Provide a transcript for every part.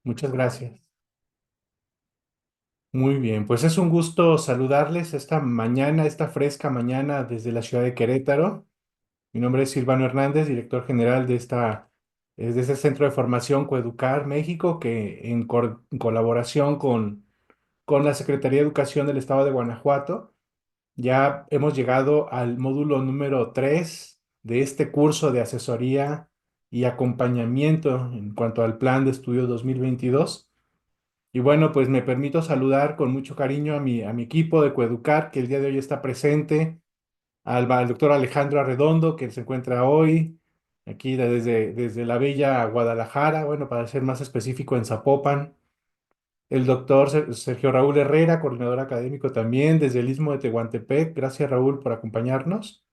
Muchas gracias. Muy bien, pues es un gusto saludarles esta mañana, esta fresca mañana desde la ciudad de Querétaro. Mi nombre es Silvano Hernández, director general de este Centro de Formación Coeducar México, que en colaboración con la Secretaría de Educación del Estado de Guanajuato, ya hemos llegado al módulo número 3 de este curso de asesoría y acompañamiento en cuanto al Plan de Estudio 2022. Y bueno, pues me permito saludar con mucho cariño a mi equipo de Coeducar, que el día de hoy está presente, al doctor Alejandro Arredondo, que se encuentra hoy aquí desde la bella Guadalajara, bueno, para ser más específico, en Zapopan. El doctor Sergio Raúl Herrera, coordinador académico también desde el Istmo de Tehuantepec. Gracias, Raúl, por acompañarnos.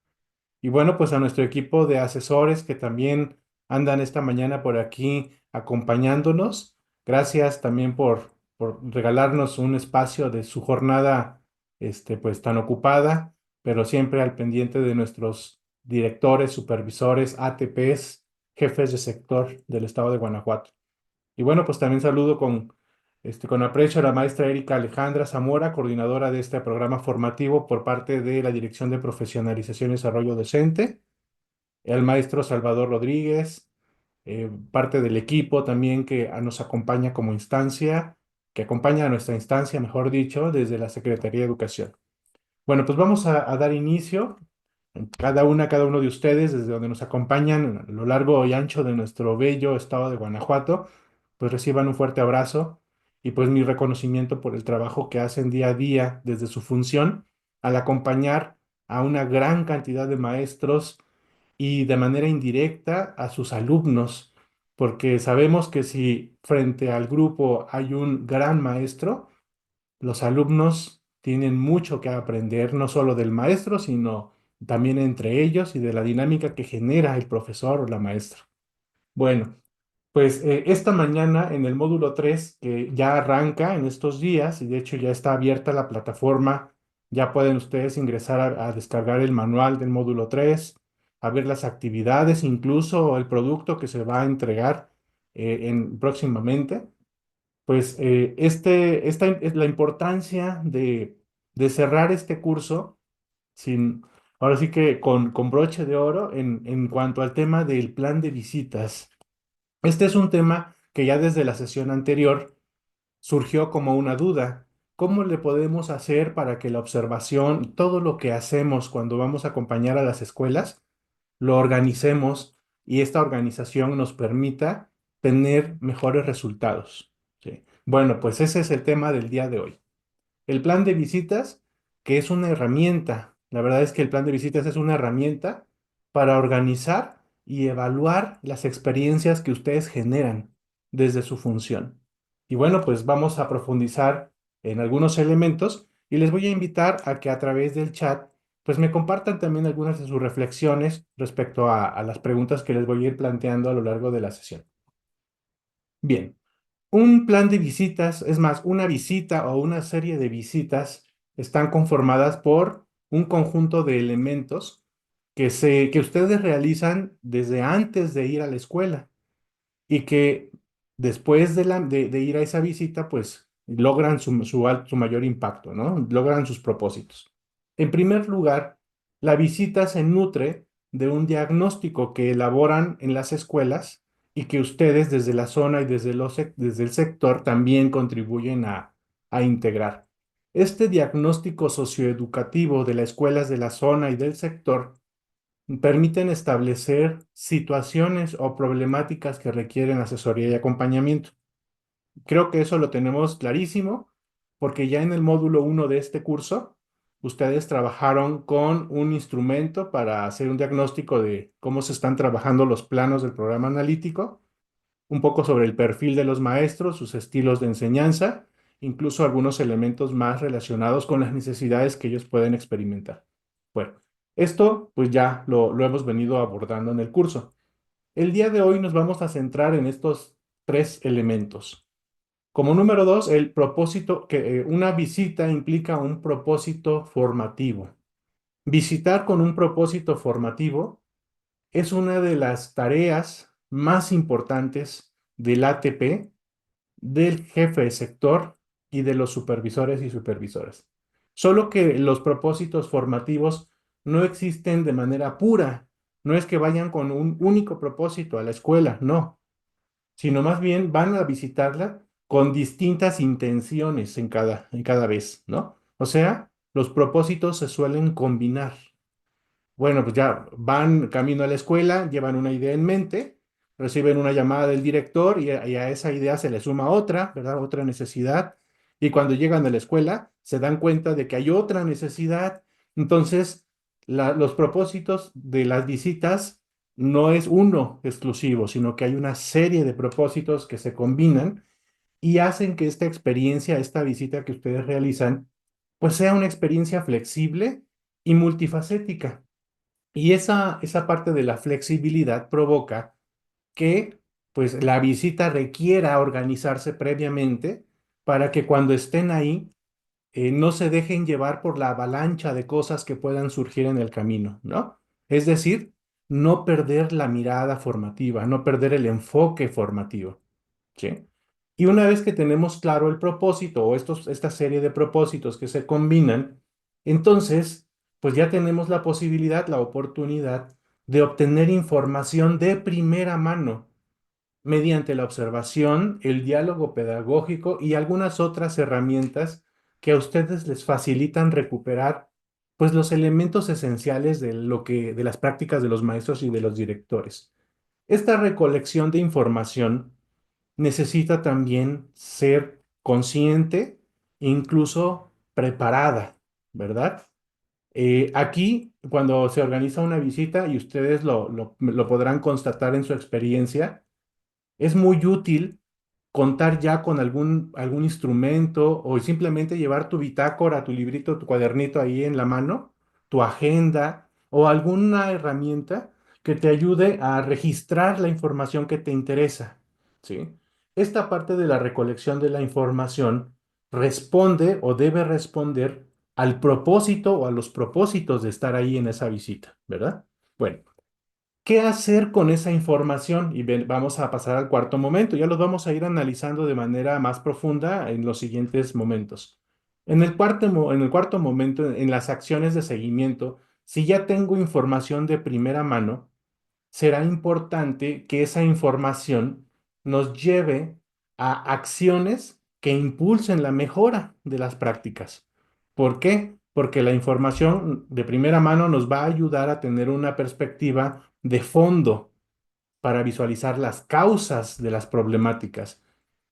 Y bueno, pues a nuestro equipo de asesores que también andan esta mañana por aquí acompañándonos. Gracias también por regalarnos un espacio de su jornada, pues tan ocupada, pero siempre al pendiente de nuestros directores, supervisores, ATPs, jefes de sector del estado de Guanajuato. Y bueno, pues también saludo con aprecio a la maestra Erika Alejandra Zamora, coordinadora de este programa formativo por parte de la Dirección de Profesionalización y Desarrollo Docente, al maestro Salvador Rodríguez, parte del equipo también que nos acompaña como instancia, que acompaña a nuestra instancia, mejor dicho, desde la Secretaría de Educación. Bueno, pues vamos a dar inicio. Cada uno de ustedes, desde donde nos acompañan a lo largo y ancho de nuestro bello estado de Guanajuato, pues reciban un fuerte abrazo y pues mi reconocimiento por el trabajo que hacen día a día desde su función al acompañar a una gran cantidad de maestros y de manera indirecta a sus alumnos, porque sabemos que si frente al grupo hay un gran maestro, los alumnos tienen mucho que aprender, no solo del maestro, sino también entre ellos y de la dinámica que genera el profesor o la maestra. Bueno, pues esta mañana en el módulo 3 que ya arranca en estos días, y de hecho ya está abierta la plataforma, ya pueden ustedes ingresar a descargar el manual del módulo 3, a ver las actividades, incluso el producto que se va a entregar próximamente. Pues esta es la importancia de cerrar este curso sin, ahora sí que con broche de oro en cuanto al tema del plan de visitas. Este es un tema que ya desde la sesión anterior surgió como una duda. ¿Cómo le podemos hacer para que la observación, todo lo que hacemos cuando vamos a acompañar a las escuelas, lo organicemos y esta organización nos permita tener mejores resultados? ¿Sí? Bueno, pues ese es el tema del día de hoy. El plan de visitas, que es una herramienta, la verdad es que el plan de visitas es una herramienta para organizar y evaluar las experiencias que ustedes generan desde su función. Y bueno, pues vamos a profundizar en algunos elementos y les voy a invitar a que a través del chat, pues me compartan también algunas de sus reflexiones respecto a las preguntas que les voy a ir planteando a lo largo de la sesión. Bien. Un plan de visitas, es más, una visita o una serie de visitas están conformadas por un conjunto de elementos que ustedes realizan desde antes de ir a la escuela y que después de ir a esa visita, pues logran su mayor impacto, ¿no? Logran sus propósitos. En primer lugar, la visita se nutre de un diagnóstico que elaboran en las escuelas y que ustedes desde la zona y desde el sector también contribuyen a integrar. Este diagnóstico socioeducativo de las escuelas de la zona y del sector permiten establecer situaciones o problemáticas que requieren asesoría y acompañamiento. Creo que eso lo tenemos clarísimo porque ya en el módulo uno de este curso, ustedes trabajaron con un instrumento para hacer un diagnóstico de cómo se están trabajando los planos del programa analítico, un poco sobre el perfil de los maestros, sus estilos de enseñanza, incluso algunos elementos más relacionados con las necesidades que ellos pueden experimentar. Bueno, esto pues ya lo hemos venido abordando en el curso. El día de hoy nos vamos a centrar en estos tres elementos. Como número dos, el propósito, que una visita implica un propósito formativo. Visitar con un propósito formativo es una de las tareas más importantes del ATP del jefe de sector y de los supervisores y supervisoras. Solo que los propósitos formativos no existen de manera pura. No es que vayan con un único propósito a la escuela, no, sino más bien van a visitarla con distintas intenciones en cada vez, ¿no? O sea, los propósitos se suelen combinar. Bueno, pues ya van camino a la escuela, llevan una idea en mente, reciben una llamada del director y a esa idea se le suma otra, ¿verdad? Otra necesidad. Y cuando llegan a la escuela, se dan cuenta de que hay otra necesidad. Entonces, los propósitos de las visitas no es uno exclusivo, sino que hay una serie de propósitos que se combinan y hacen que esta experiencia, esta visita que ustedes realizan, pues sea una experiencia flexible y multifacética. Y esa parte de la flexibilidad provoca que pues la visita requiera organizarse previamente para que cuando estén ahí no se dejen llevar por la avalancha de cosas que puedan surgir en el camino, ¿no? Es decir, no perder la mirada formativa, no perder el enfoque formativo, ¿sí? Y una vez que tenemos claro el propósito o esta serie de propósitos que se combinan, entonces, pues ya tenemos la posibilidad, la oportunidad de obtener información de primera mano mediante la observación, el diálogo pedagógico y algunas otras herramientas que a ustedes les facilitan recuperar pues los elementos esenciales de de las prácticas de los maestros y de los directores. Esta recolección de información necesita también ser consciente, incluso preparada, ¿verdad? Aquí, cuando se organiza una visita, y ustedes lo podrán constatar en su experiencia, es muy útil contar ya con algún instrumento o simplemente llevar tu bitácora, tu librito, tu cuadernito ahí en la mano, tu agenda o alguna herramienta que te ayude a registrar la información que te interesa, ¿sí? Esta parte de la recolección de la información responde o debe responder al propósito o a los propósitos de estar ahí en esa visita, ¿verdad? Bueno. ¿Qué hacer con esa información? Y vamos a pasar al cuarto momento. Ya los vamos a ir analizando de manera más profunda en los siguientes momentos. En el cuarto momento, en las acciones de seguimiento, si ya tengo información de primera mano, será importante que esa información nos lleve a acciones que impulsen la mejora de las prácticas. ¿Por qué? Porque la información de primera mano nos va a ayudar a tener una perspectiva de fondo para visualizar las causas de las problemáticas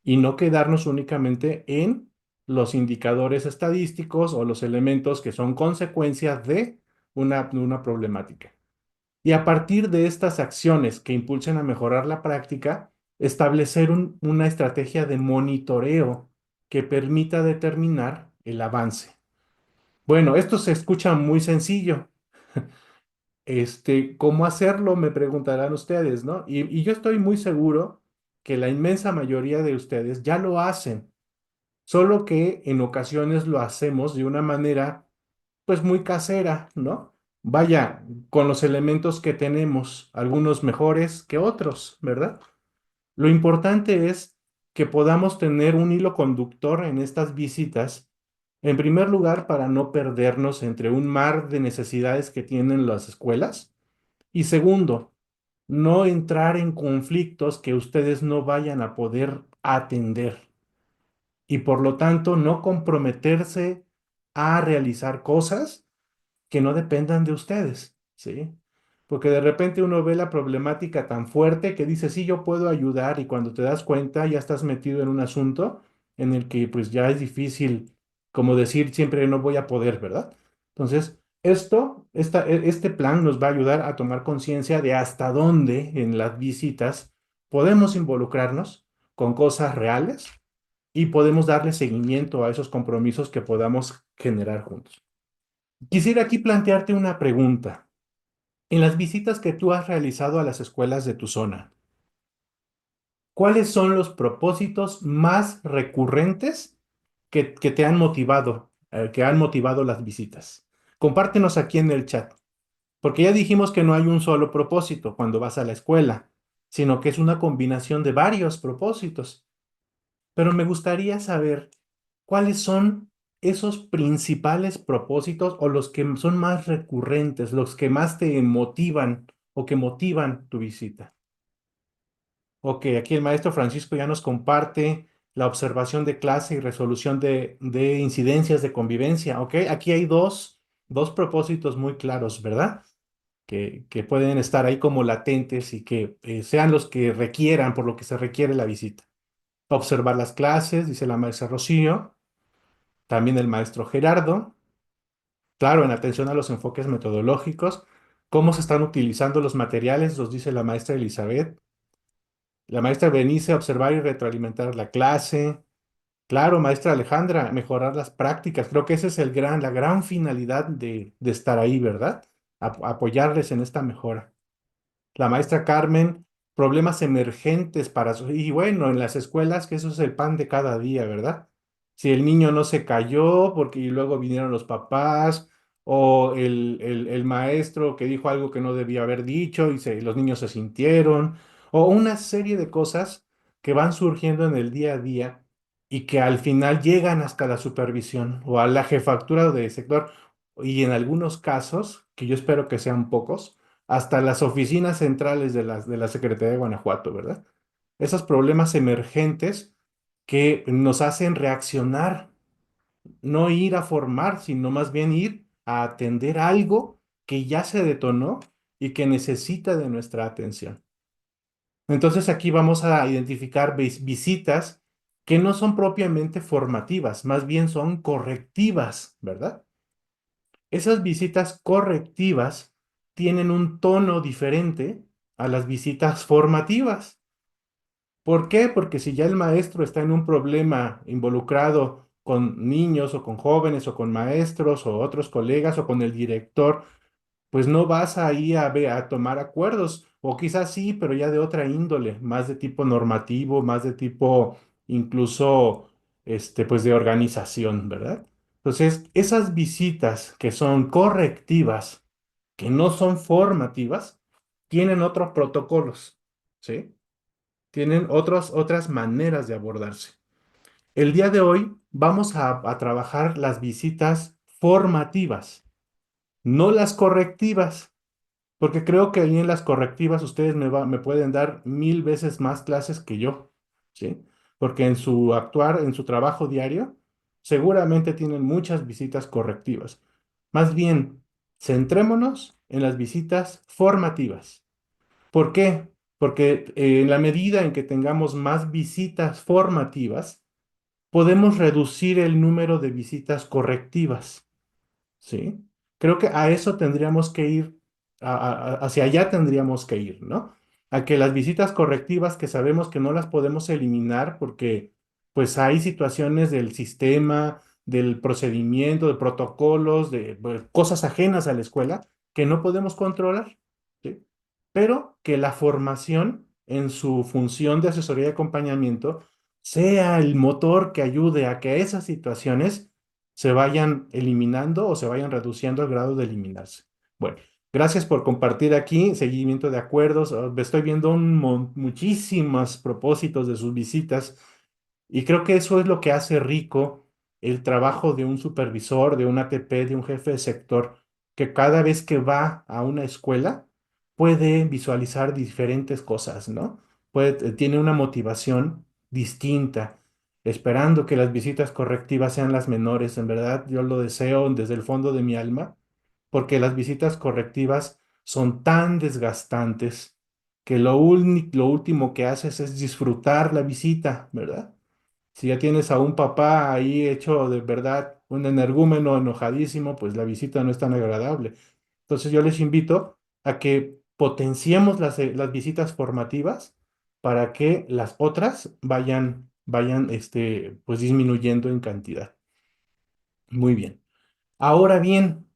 y no quedarnos únicamente en los indicadores estadísticos o los elementos que son consecuencias de una problemática. Y a partir de estas acciones que impulsen a mejorar la práctica, establecer una estrategia de monitoreo que permita determinar el avance. Bueno, esto se escucha muy sencillo. ¿Cómo hacerlo? Me preguntarán ustedes, ¿no? Y yo estoy muy seguro que la inmensa mayoría de ustedes ya lo hacen, solo que en ocasiones lo hacemos de una manera pues muy casera, ¿no? Vaya, con los elementos que tenemos, algunos mejores que otros, ¿verdad? Lo importante es que podamos tener un hilo conductor en estas visitas, en primer lugar, para no perdernos entre un mar de necesidades que tienen las escuelas, y segundo, no entrar en conflictos que ustedes no vayan a poder atender y por lo tanto no comprometerse a realizar cosas que no dependan de ustedes, ¿sí? Porque de repente uno ve la problemática tan fuerte que dice, sí, yo puedo ayudar y cuando te das cuenta ya estás metido en un asunto en el que pues ya es difícil, como decir siempre no voy a poder, ¿verdad? Entonces, este plan nos va a ayudar a tomar conciencia de hasta dónde en las visitas podemos involucrarnos con cosas reales y podemos darle seguimiento a esos compromisos que podamos generar juntos. Quisiera aquí plantearte una pregunta. En las visitas que tú has realizado a las escuelas de tu zona, ¿cuáles son los propósitos más recurrentes que te han motivado, que han motivado las visitas? Compártenos aquí en el chat, porque ya dijimos que no hay un solo propósito cuando vas a la escuela, sino que es una combinación de varios propósitos. pero me gustaría saber cuáles son esos principales propósitos o los que son más recurrentes, los que más te motivan o que motivan tu visita. Ok, aquí el maestro Francisco ya nos comparte la observación de clase y resolución de incidencias de convivencia. Ok, aquí hay dos propósitos muy claros, ¿verdad? Que pueden estar ahí como latentes y que sean los que requieran, por lo que se requiere la visita. Observar las clases, dice la maestra Rocío, también el maestro Gerardo, claro, en atención a los enfoques metodológicos, cómo se están utilizando los materiales, los dice la maestra Elizabeth. La maestra Benice, observar y retroalimentar la clase. Claro, maestra Alejandra, mejorar las prácticas. Creo que esa es la gran finalidad de estar ahí, ¿verdad? Apoyarles en esta mejora. La maestra Carmen, problemas emergentes para su... Y bueno, en las escuelas, que eso es el pan de cada día, ¿verdad? Si el niño no se cayó porque y luego vinieron los papás, o el maestro que dijo algo que no debía haber dicho y los niños se sintieron, o una serie de cosas que van surgiendo en el día a día y que al final llegan hasta la supervisión o a la jefatura de sector, y en algunos casos, que yo espero que sean pocos, hasta las oficinas centrales de la Secretaría de Guanajuato, ¿verdad? Esos problemas emergentes que nos hacen reaccionar, no ir a formar, sino más bien ir a atender algo que ya se detonó y que necesita de nuestra atención. Entonces aquí vamos a identificar visitas que no son propiamente formativas, más bien son correctivas, ¿verdad? Esas visitas correctivas tienen un tono diferente a las visitas formativas. ¿Por qué? Porque si ya el maestro está en un problema involucrado con niños o con jóvenes o con maestros o otros colegas o con el director, pues no vas ahí a tomar acuerdos, o quizás sí, pero ya de otra índole, más de tipo normativo, más de tipo incluso, pues de organización, ¿verdad? Entonces, esas visitas que son correctivas, que no son formativas, tienen otros protocolos, ¿sí? Tienen otras maneras de abordarse. El día de hoy vamos a trabajar las visitas formativas, no las correctivas. Porque creo que ahí en las correctivas ustedes me pueden dar 1000 veces más clases que yo, ¿sí? Porque en su actuar, en su trabajo diario, seguramente tienen muchas visitas correctivas. Más bien, centrémonos en las visitas formativas. ¿Por qué? Porque en la medida en que tengamos más visitas formativas, podemos reducir el número de visitas correctivas. ¿Sí? Creo que a eso tendríamos que ir, hacia allá tendríamos que ir, ¿no? A que las visitas correctivas que sabemos que no las podemos eliminar porque pues hay situaciones del sistema, del procedimiento, de protocolos, de cosas ajenas a la escuela que no podemos controlar, ¿sí? Pero que la formación en su función de asesoría y acompañamiento sea el motor que ayude a que esas situaciones se vayan eliminando o se vayan reduciendo al grado de eliminarse. Bueno, gracias por compartir aquí, seguimiento de acuerdos. Estoy viendo muchísimos propósitos de sus visitas y creo que eso es lo que hace rico el trabajo de un supervisor, de un ATP, de un jefe de sector, que cada vez que va a una escuela puede visualizar diferentes cosas, ¿no? Tiene una motivación distinta, esperando que las visitas correctivas sean las menores. En verdad, yo lo deseo desde el fondo de mi alma, porque las visitas correctivas son tan desgastantes que lo último que haces es disfrutar la visita, ¿verdad? Si ya tienes a un papá ahí hecho de verdad un energúmeno enojadísimo, pues la visita no es tan agradable. Entonces yo les invito a que potenciemos las visitas formativas para que las otras vayan, pues disminuyendo en cantidad. Muy bien. Ahora bien,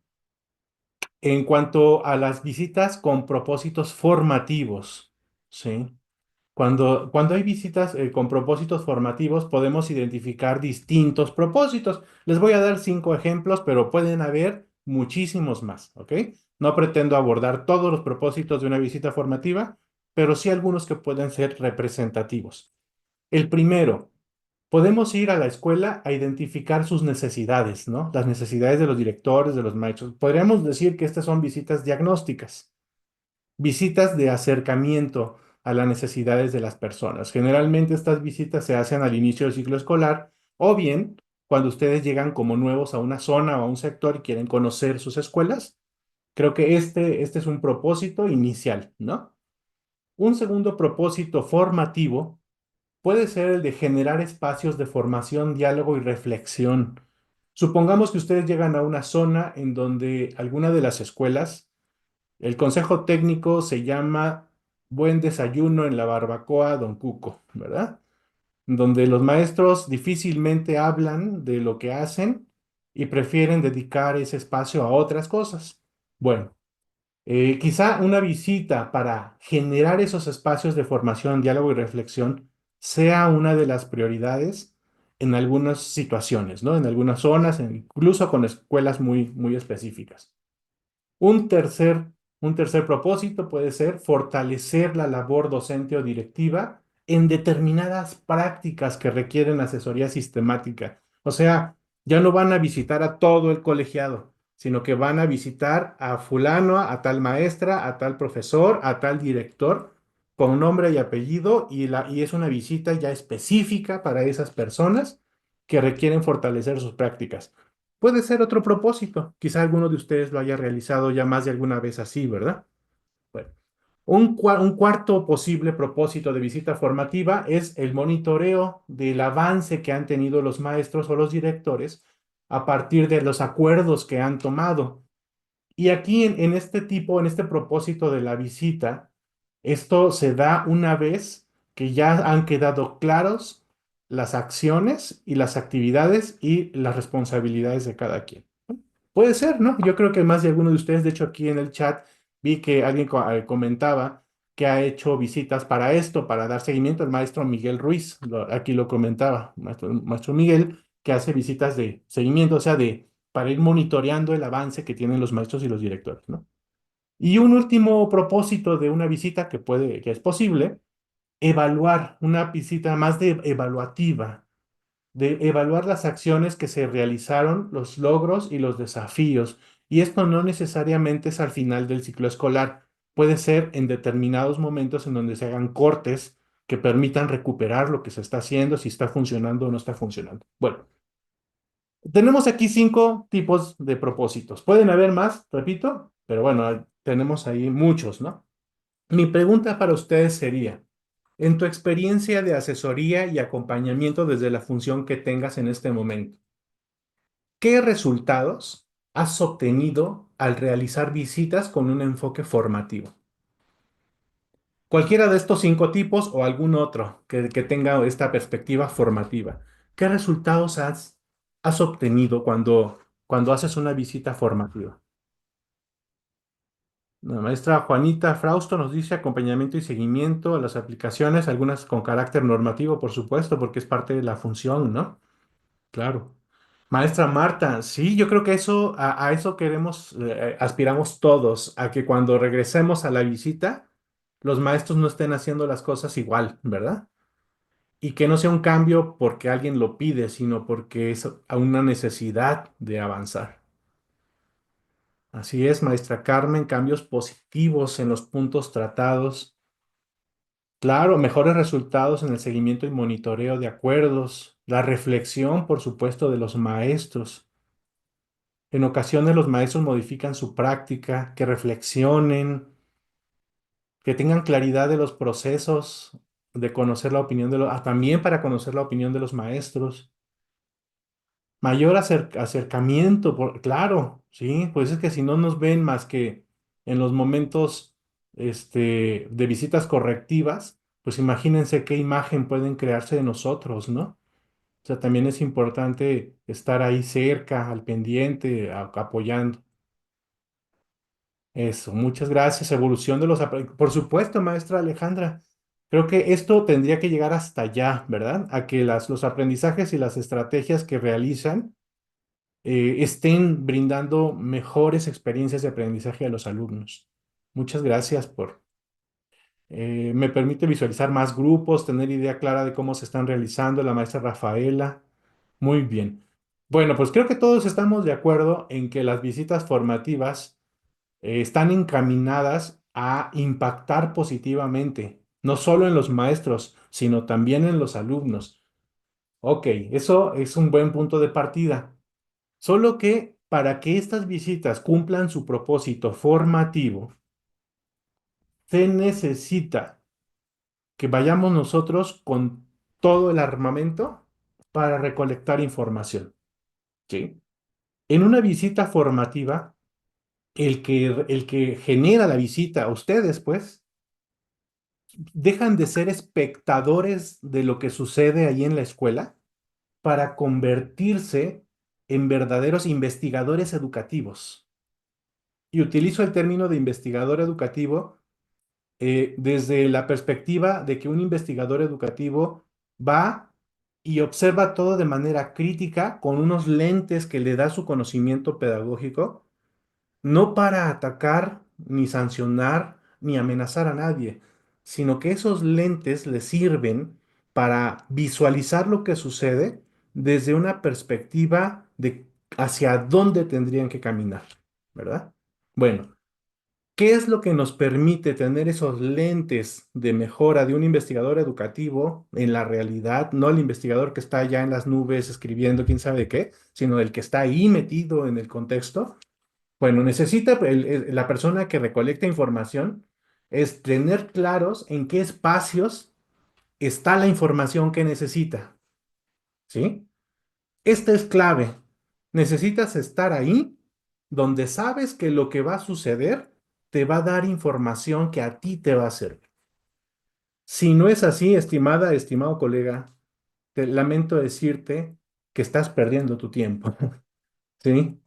en cuanto a las visitas con propósitos formativos, ¿sí? Cuando hay visitas con propósitos formativos, podemos identificar distintos propósitos. Les voy a dar 5 ejemplos, pero pueden haber muchísimos más, ¿ok? No pretendo abordar todos los propósitos de una visita formativa, pero sí algunos que pueden ser representativos. El primero, Podemos ir a la escuela a identificar sus necesidades, ¿no? Las necesidades de los directores, de los maestros. Podríamos decir que estas son visitas diagnósticas, visitas de acercamiento a las necesidades de las personas. Generalmente estas visitas se hacen al inicio del ciclo escolar o bien cuando ustedes llegan como nuevos a una zona o a un sector y quieren conocer sus escuelas. Creo que este es un propósito inicial, ¿no? Un segundo propósito formativo puede ser el de generar espacios de formación, diálogo y reflexión. Supongamos que ustedes llegan a una zona en donde alguna de las escuelas, el consejo técnico se llama Buen Desayuno en la Barbacoa Don Cuco, ¿verdad? Donde los maestros difícilmente hablan de lo que hacen y prefieren dedicar ese espacio a otras cosas. Bueno. Quizá una visita para generar esos espacios de formación, diálogo y reflexión sea una de las prioridades en algunas situaciones, ¿no? En algunas zonas, incluso con escuelas muy específicas. Un tercer, un tercer propósito puede ser fortalecer la labor docente o directiva en determinadas prácticas que requieren asesoría sistemática. O sea, ya no van a visitar a todo el colegiado, sino que van a visitar a fulano, a tal maestra, a tal profesor, a tal director, con nombre y apellido, y es una visita ya específica para esas personas que requieren fortalecer sus prácticas. Puede ser otro propósito. Quizá alguno de ustedes lo haya realizado ya más de alguna vez así, ¿verdad? Bueno, un cuarto posible propósito de visita formativa es el monitoreo del avance que han tenido los maestros o los directores a partir de los acuerdos que han tomado. Y aquí en este tipo, en este propósito de la visita, esto se da una vez que ya han quedado claros las acciones y las actividades y las responsabilidades de cada quien. Puede ser, ¿no? Yo creo que más de alguno de ustedes, de hecho aquí en el chat vi que alguien comentaba que ha hecho visitas para esto, para dar seguimiento. El maestro Miguel Ruiz, aquí lo comentaba, maestro Miguel, que hace visitas de seguimiento, o sea, para ir monitoreando el avance que tienen los maestros y los directores, ¿no? Y un último propósito de una visita que es posible, evaluar, una visita más de evaluativa de evaluar las acciones que se realizaron, los logros y los desafíos. Y esto no necesariamente es al final del ciclo escolar, puede ser en determinados momentos en donde se hagan cortes que permitan recuperar lo que se está haciendo, si está funcionando o no está funcionando. Bueno, tenemos aquí 5 tipos de propósitos. Pueden haber más, repito, pero bueno, tenemos ahí muchos, ¿no? Mi pregunta para ustedes sería, en tu experiencia de asesoría y acompañamiento desde la función que tengas en este momento, ¿qué resultados has obtenido al realizar visitas con un enfoque formativo? Cualquiera de estos 5 tipos o algún otro que tenga esta perspectiva formativa. ¿Qué resultados has obtenido cuando haces una visita formativa? La maestra Juanita Frausto nos dice acompañamiento y seguimiento a las aplicaciones, algunas con carácter normativo, por supuesto, porque es parte de la función, ¿no? Claro. Maestra Marta, sí, yo creo que a eso queremos, aspiramos todos, a que cuando regresemos a la visita, los maestros no estén haciendo las cosas igual, ¿verdad? Y que no sea un cambio porque alguien lo pide, sino porque es a una necesidad de avanzar. Así es, maestra Carmen, cambios positivos en los puntos tratados. Claro, mejores resultados en el seguimiento y monitoreo de acuerdos, la reflexión, por supuesto, de los maestros. En ocasiones los maestros modifican su práctica, que reflexionen, que tengan claridad de los procesos, de conocer la opinión también para conocer la opinión de los maestros. Mayor acercamiento, claro, sí, pues es que si no nos ven más que en los momentos de visitas correctivas, pues imagínense qué imagen pueden crearse de nosotros, ¿no? O sea, también es importante estar ahí cerca, al pendiente, apoyando. Eso, muchas gracias. Evolución de Por supuesto, maestra Alejandra. Creo que esto tendría que llegar hasta allá, ¿verdad? A que los aprendizajes y las estrategias que realizan estén brindando mejores experiencias de aprendizaje a los alumnos. Muchas gracias por... Me permite visualizar más grupos, tener idea clara de cómo se están realizando. La maestra Rafaela. Muy bien. Bueno, pues creo que todos estamos de acuerdo en que las visitas formativas están encaminadas a impactar positivamente, no solo en los maestros, sino también en los alumnos. Ok, eso es un buen punto de partida. Solo que para que estas visitas cumplan su propósito formativo, se necesita que vayamos nosotros con todo el armamento para recolectar información. ¿Sí? En una visita formativa, el que genera la visita, ustedes pues, dejan de ser espectadores de lo que sucede ahí en la escuela para convertirse en verdaderos investigadores educativos. Y utilizo el término de investigador educativo desde la perspectiva de que un investigador educativo va y observa todo de manera crítica con unos lentes que le da su conocimiento pedagógico, no para atacar, ni sancionar, ni amenazar a nadie, sino que esos lentes le sirven para visualizar lo que sucede desde una perspectiva de hacia dónde tendrían que caminar, ¿verdad? Bueno, ¿qué es lo que nos permite tener esos lentes de mejora de un investigador educativo en la realidad? No el investigador que está allá en las nubes escribiendo quién sabe qué, sino el que está ahí metido en el contexto. Bueno, necesita la persona que recolecta información es tener claros en qué espacios está la información que necesita, ¿sí? Esta es clave. Necesitas estar ahí donde sabes que lo que va a suceder te va a dar información que a ti te va a servir. Si no es así, estimada, estimado colega, te lamento decirte que estás perdiendo tu tiempo, ¿sí?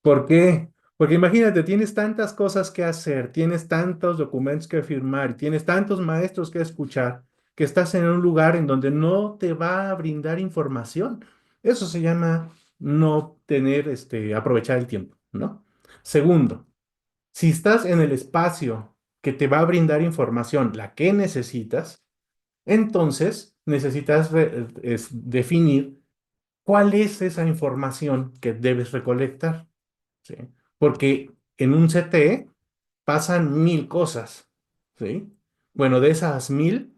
¿Por qué? Porque imagínate, tienes tantas cosas que hacer, tienes tantos documentos que firmar, tienes tantos maestros que escuchar, que estás en un lugar en donde no te va a brindar información. Eso se llama no tener, aprovechar el tiempo, ¿no? Segundo, si estás en el espacio que te va a brindar información, la que necesitas, entonces necesitas definir cuál es esa información que debes recolectar. ¿Sí? Porque en un CTE pasan 1000 cosas, ¿sí? Bueno, de esas 1000,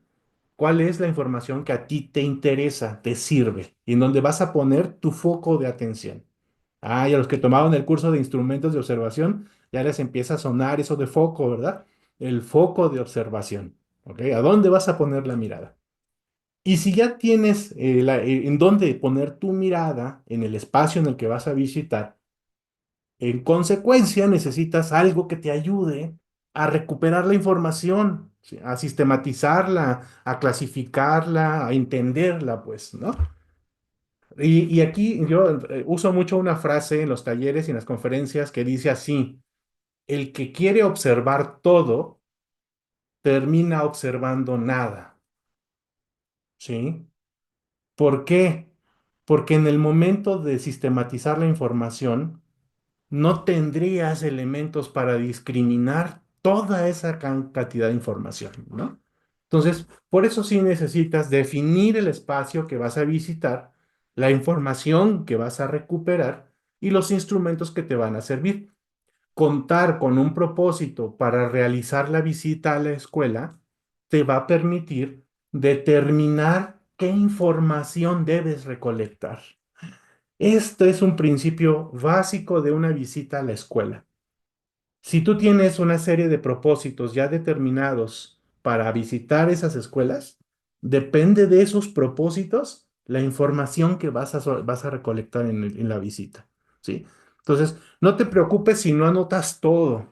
¿cuál es la información que a ti te interesa, te sirve y en donde vas a poner tu foco de atención? Ah, y a los que tomaron el curso de instrumentos de observación, ya les empieza a sonar eso de foco, ¿verdad? El foco de observación, ¿ok? ¿A dónde vas a poner la mirada? Y si ya tienes en dónde poner tu mirada en el espacio en el que vas a visitar, en consecuencia, necesitas algo que te ayude a recuperar la información, ¿sí? A sistematizarla, a clasificarla, a entenderla, pues, ¿no? Y aquí yo uso mucho una frase en los talleres y en las conferencias que dice así: el que quiere observar todo, termina observando nada, ¿sí? ¿Por qué? Porque en el momento de sistematizar la información, no tendrías elementos para discriminar toda esa cantidad de información, ¿no? Entonces, por eso sí necesitas definir el espacio que vas a visitar, la información que vas a recuperar y los instrumentos que te van a servir. Contar con un propósito para realizar la visita a la escuela te va a permitir determinar qué información debes recolectar. Este es un principio básico de una visita a la escuela. Si tú tienes una serie de propósitos ya determinados para visitar esas escuelas, depende de esos propósitos la información que vas a recolectar en la visita, ¿sí? Entonces, no te preocupes si no anotas todo,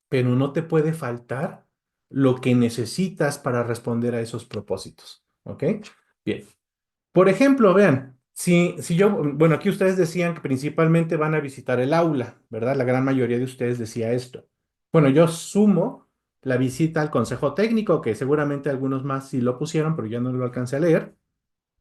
pero no te puede faltar lo que necesitas para responder a esos propósitos, ¿ok? Bien. Por ejemplo, vean, si yo, bueno, aquí ustedes decían que principalmente van a visitar el aula, ¿verdad? La gran mayoría de ustedes decía esto. Bueno, yo sumo la visita al consejo técnico, que seguramente algunos más sí lo pusieron, pero ya no lo alcancé a leer.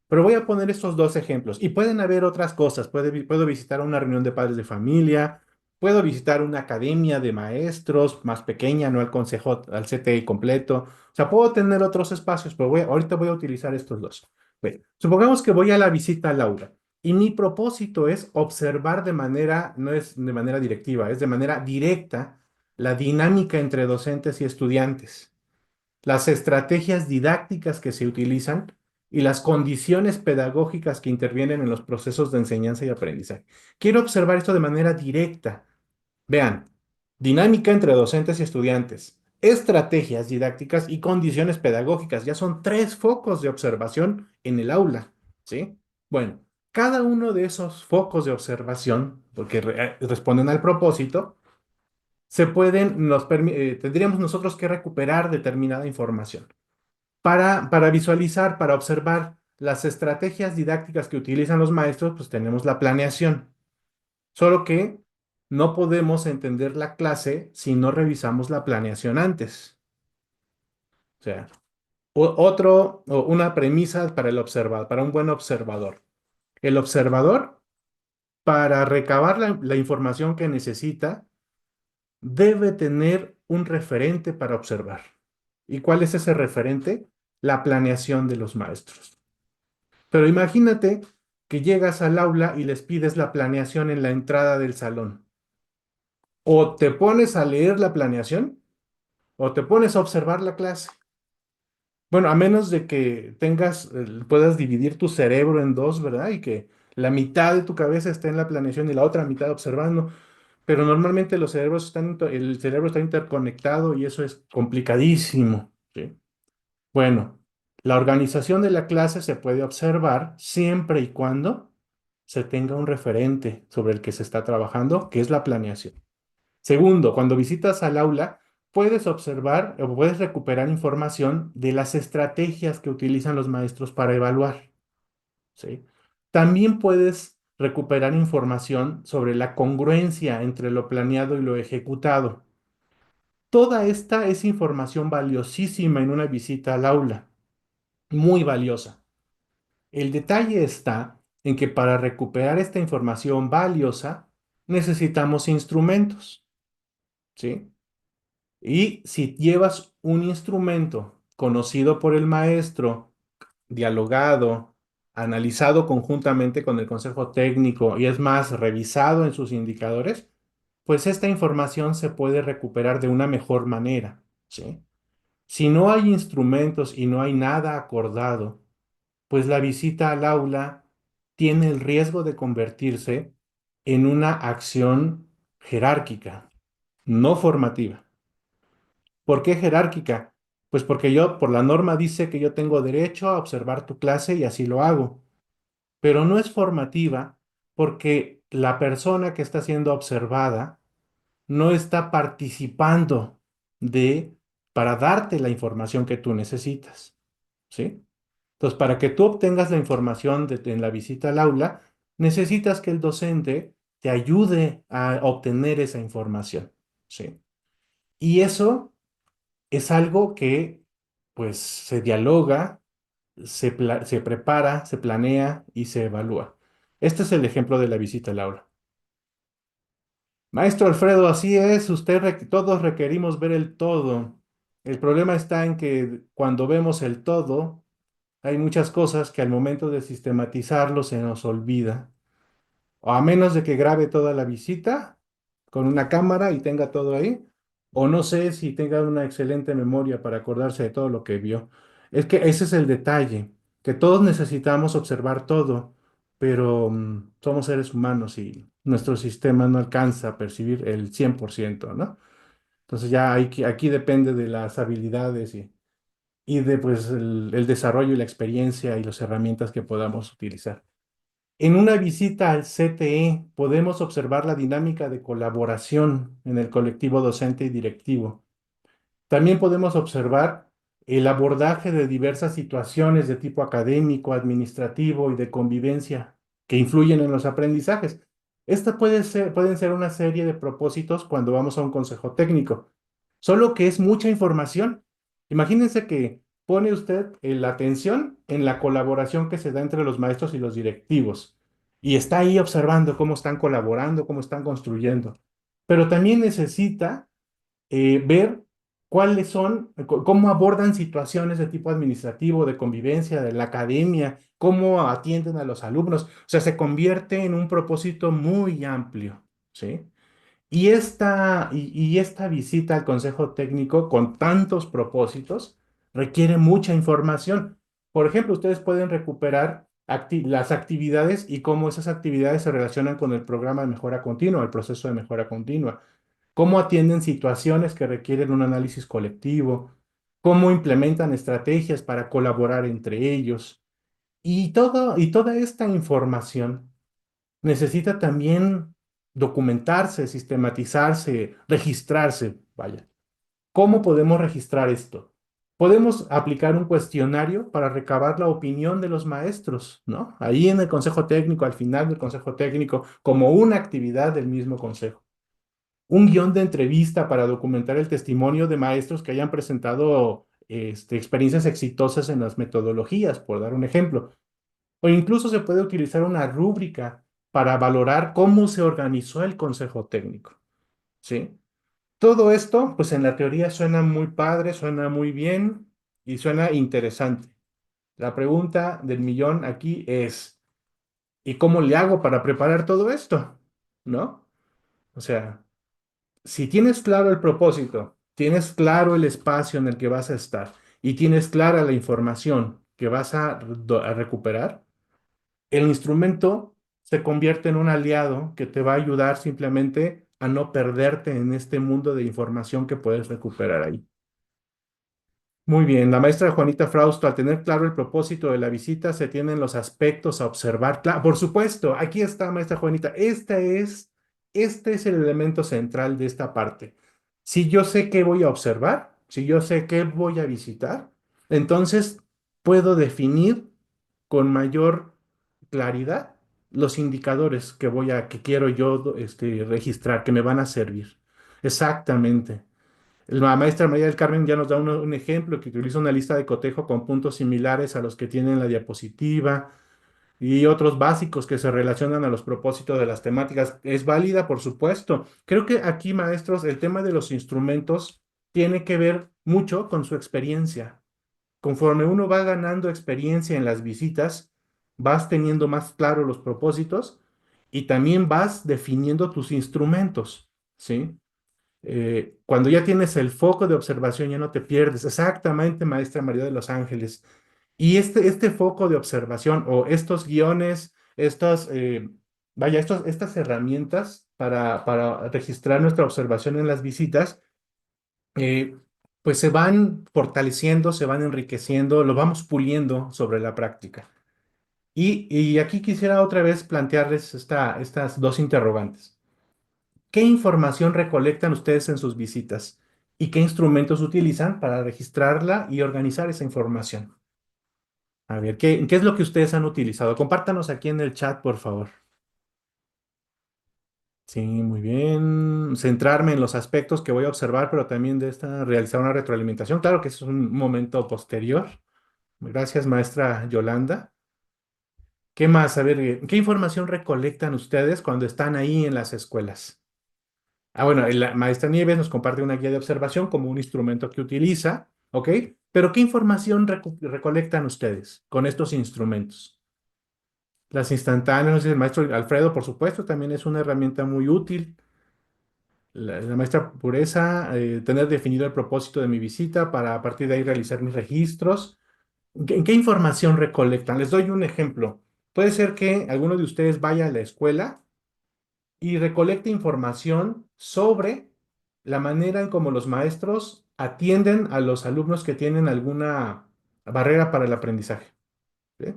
Pero voy a poner estos dos ejemplos. Y pueden haber otras cosas. Puedo visitar una reunión de padres de familia, Puedo visitar una academia de maestros más pequeña, no al consejo, al CTI completo. O sea, puedo tener otros espacios, pero ahorita voy a utilizar estos dos. Bueno, supongamos que voy a la visita al aula y mi propósito es observar de manera, no es de manera directiva, es de manera directa la dinámica entre docentes y estudiantes, las estrategias didácticas que se utilizan y las condiciones pedagógicas que intervienen en los procesos de enseñanza y aprendizaje. Quiero observar esto de manera directa. Vean, dinámica entre docentes y estudiantes, estrategias didácticas y condiciones pedagógicas. Ya son tres focos de observación en el aula, ¿sí? Bueno, cada uno de esos focos de observación, porque responden al propósito, tendríamos nosotros que recuperar determinada información para visualizar, para observar las estrategias didácticas que utilizan los maestros, pues tenemos la planeación. Solo que no podemos entender la clase si no revisamos la planeación antes. O sea, una premisa para el observador, para un buen observador. El observador, para recabar la información que necesita, debe tener un referente para observar. ¿Y cuál es ese referente? La planeación de los maestros. Pero imagínate que llegas al aula y les pides la planeación en la entrada del salón. O te pones a leer la planeación o te pones a observar la clase. Bueno, a menos de que puedas dividir tu cerebro en dos, ¿verdad? Y que la mitad de tu cabeza esté en la planeación y la otra mitad observando. Pero normalmente el cerebro está interconectado y eso es complicadísimo, ¿sí? Bueno, la organización de la clase se puede observar siempre y cuando se tenga un referente sobre el que se está trabajando, que es la planeación. Segundo, cuando visitas al aula, puedes observar o puedes recuperar información de las estrategias que utilizan los maestros para evaluar, ¿sí? También puedes recuperar información sobre la congruencia entre lo planeado y lo ejecutado. Toda esta es información valiosísima en una visita al aula, muy valiosa. El detalle está en que para recuperar esta información valiosa necesitamos instrumentos, ¿sí? Y si llevas un instrumento conocido por el maestro, dialogado, analizado conjuntamente con el consejo técnico y es más, revisado en sus indicadores, pues esta información se puede recuperar de una mejor manera, ¿sí? Si no hay instrumentos y no hay nada acordado, pues la visita al aula tiene el riesgo de convertirse en una acción jerárquica, no formativa. ¿Por qué jerárquica? Pues porque por la norma dice que yo tengo derecho a observar tu clase y así lo hago, pero no es formativa porque la persona que está siendo observada no está participando de, para darte la información que tú necesitas, ¿sí? Entonces, para que tú obtengas la información en la visita al aula, necesitas que el docente te ayude a obtener esa información, ¿sí? Y eso es algo que, pues, se dialoga, se prepara, se planea y se evalúa. Este es el ejemplo de la visita al aula. Maestro Alfredo, así es, todos requerimos ver el todo. El problema está en que cuando vemos el todo, hay muchas cosas que al momento de sistematizarlo se nos olvida. O a menos de que grabe toda la visita con una cámara y tenga todo ahí, o no sé si tenga una excelente memoria para acordarse de todo lo que vio. Es que ese es el detalle, que todos necesitamos observar todo, pero somos seres humanos y nuestro sistema no alcanza a percibir el 100%, ¿no? Entonces ya aquí depende de las habilidades y de pues el desarrollo y la experiencia y las herramientas que podamos utilizar. En una visita al CTE podemos observar la dinámica de colaboración en el colectivo docente y directivo. También podemos observar el abordaje de diversas situaciones de tipo académico, administrativo y de convivencia que influyen en los aprendizajes. Pueden ser una serie de propósitos cuando vamos a un consejo técnico, solo que es mucha información. Imagínense que pone usted la atención en la colaboración que se da entre los maestros y los directivos y está ahí observando cómo están colaborando, cómo están construyendo. pero también necesita ver cuáles son, cómo abordan situaciones de tipo administrativo, de convivencia, de la academia, cómo atienden a los alumnos. O sea, se convierte en un propósito muy amplio, ¿sí? Y esta visita al Consejo Técnico con tantos propósitos requiere mucha información. Por ejemplo, ustedes pueden recuperar las actividades y cómo esas actividades se relacionan con el programa de mejora continua, el proceso de mejora continua, cómo atienden situaciones que requieren un análisis colectivo, cómo implementan estrategias para colaborar entre ellos. Y toda esta información necesita también documentarse, sistematizarse, registrarse. Vaya, ¿cómo podemos registrar esto? Podemos aplicar un cuestionario para recabar la opinión de los maestros, ¿no? Ahí en el consejo técnico, al final del consejo técnico, como una actividad del mismo consejo. Un guión de entrevista para documentar el testimonio de maestros que hayan presentado experiencias exitosas en las metodologías, por dar un ejemplo. O incluso se puede utilizar una rúbrica para valorar cómo se organizó el consejo técnico, ¿sí? Todo esto, pues en la teoría suena muy padre, suena muy bien y suena interesante. La pregunta del millón aquí es, ¿y cómo le hago para preparar todo esto? ¿No? O sea, si tienes claro el propósito, tienes claro el espacio en el que vas a estar y tienes clara la información que vas a recuperar, el instrumento se convierte en un aliado que te va a ayudar simplemente a no perderte en este mundo de información que puedes recuperar ahí. Muy bien, la maestra Juanita Frausto, al tener claro el propósito de la visita, se tienen los aspectos a observar. Por supuesto, aquí está, maestra Juanita. Este es el elemento central de esta parte. Si yo sé qué voy a observar, si yo sé qué voy a visitar, entonces puedo definir con mayor claridad los indicadores que quiero yo registrar, que me van a servir. Exactamente. La maestra María del Carmen ya nos da un ejemplo que utiliza una lista de cotejo con puntos similares a los que tiene en la diapositiva y otros básicos que se relacionan a los propósitos de las temáticas. Es válida, por supuesto. Creo que aquí, maestros, el tema de los instrumentos tiene que ver mucho con su experiencia. Conforme uno va ganando experiencia en las visitas, vas teniendo más claro los propósitos y también vas definiendo tus instrumentos, ¿sí? Cuando ya tienes el foco de observación, ya no te pierdes. Exactamente, maestra María de los Ángeles. Y este foco de observación o estos guiones, estas herramientas para registrar nuestra observación en las visitas, eh, pues se van fortaleciendo, se van enriqueciendo, lo vamos puliendo sobre la práctica. Y aquí quisiera otra vez plantearles estas dos interrogantes. ¿Qué información recolectan ustedes en sus visitas? ¿Y qué instrumentos utilizan para registrarla y organizar esa información? A ver, ¿qué es lo que ustedes han utilizado? Compártanos aquí en el chat, por favor. Sí, muy bien. Centrarme en los aspectos que voy a observar, pero también de esta realizar una retroalimentación. Claro que es un momento posterior. Gracias, maestra Yolanda. ¿Qué más? A ver, ¿qué información recolectan ustedes cuando están ahí en las escuelas? Ah, bueno, la maestra Nieves nos comparte una guía de observación como un instrumento que utiliza, ¿ok? Pero ¿qué información recolectan ustedes con estos instrumentos? Las instantáneas, el maestro Alfredo, por supuesto, también es una herramienta muy útil. La maestra Pureza, tener definido el propósito de mi visita para a partir de ahí realizar mis registros. ¿Qué información recolectan? Les doy un ejemplo. Puede ser que alguno de ustedes vaya a la escuela y recolecte información sobre la manera en cómo los maestros atienden a los alumnos que tienen alguna barrera para el aprendizaje, ¿sí?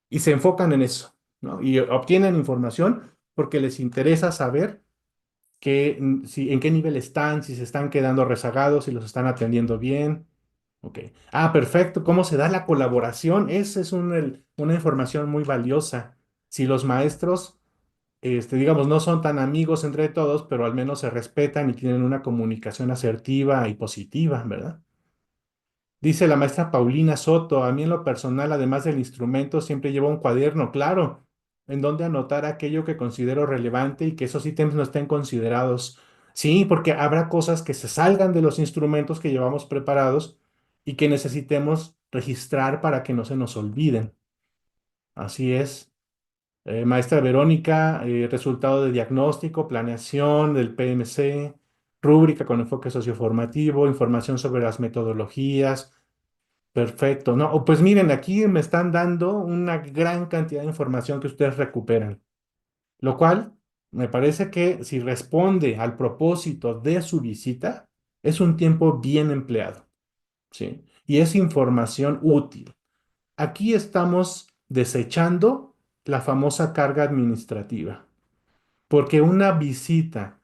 Y se enfocan en eso, ¿no? Y obtienen información porque les interesa saber en qué nivel están, si se están quedando rezagados, si los están atendiendo bien. Ok. Ah, perfecto. ¿Cómo se da la colaboración? Esa es una información muy valiosa. Si los maestros digamos, no son tan amigos entre todos, pero al menos se respetan y tienen una comunicación asertiva y positiva, ¿verdad? Dice la maestra Paulina Soto, a mí en lo personal, además del instrumento, siempre llevo un cuaderno, claro, en donde anotar aquello que considero relevante y que esos ítems no estén considerados. Sí, porque habrá cosas que se salgan de los instrumentos que llevamos preparados y que necesitemos registrar para que no se nos olviden. Así es. Maestra Verónica, resultado de diagnóstico, planeación del PMC, rúbrica con enfoque socioformativo, información sobre las metodologías. Perfecto. No, pues miren, aquí me están dando una gran cantidad de información que ustedes recuperan, lo cual me parece que si responde al propósito de su visita, es un tiempo bien empleado, ¿sí? Y es información útil. Aquí estamos desechando la famosa carga administrativa, porque una visita